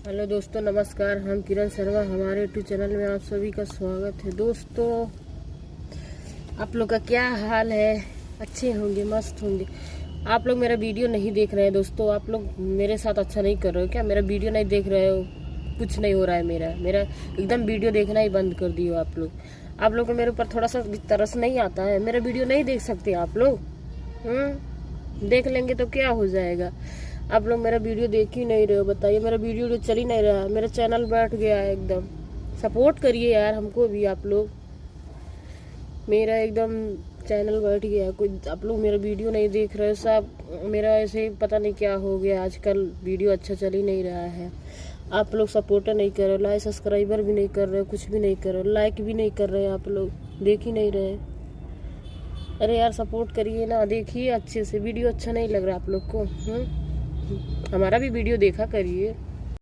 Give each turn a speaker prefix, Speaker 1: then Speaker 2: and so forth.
Speaker 1: Hello दोस्तों, नमस्कार। हम किरण शर्मा, हमारे यूट्यूब चैनल में आप सभी का स्वागत है। दोस्तों, आप लोग का क्या हाल है? अच्छे होंगे, मस्त होंगे। आप लोग मेरा वीडियो नहीं देख रहे हैं दोस्तों। आप लोग मेरे साथ अच्छा नहीं कर रहे हो क्या? मेरा वीडियो नहीं देख रहे हो? कुछ नहीं हो रहा है मेरा एकदम वीडियो देखना ही बंद कर दियो आप लोग को मेरे ऊपर थोड़ा सा भी तरस नहीं आता है? मेरा वीडियो नहीं देख सकते आप लोग? देख लेंगे तो क्या हो जाएगा? आप लोग मेरा वीडियो देख ही नहीं रहे हो। बताइए, मेरा वीडियो जो चल ही नहीं रहा है। मेरा चैनल बैठ गया है एकदम। सपोर्ट करिए यार हमको भी आप लोग। मेरा एकदम चैनल बैठ गया है। कोई आप लोग मेरा वीडियो नहीं देख रहे हो सब। मेरा ऐसे ही पता नहीं क्या हो गया, आजकल वीडियो अच्छा चल ही नहीं रहा है। आप लोग सपोर्ट नहीं कर रहे हो, लाइक सब्सक्राइबर भी नहीं कर रहे हो, कुछ भी नहीं कर रहे हो, लाइक भी नहीं कर रहे हैं। आप लोग देख ही नहीं रहे। अरे यार, सपोर्ट करिए ना, देखिए अच्छे से। वीडियो अच्छा नहीं लग रहा आप लोग को? हमारा भी वीडियो देखा करिए।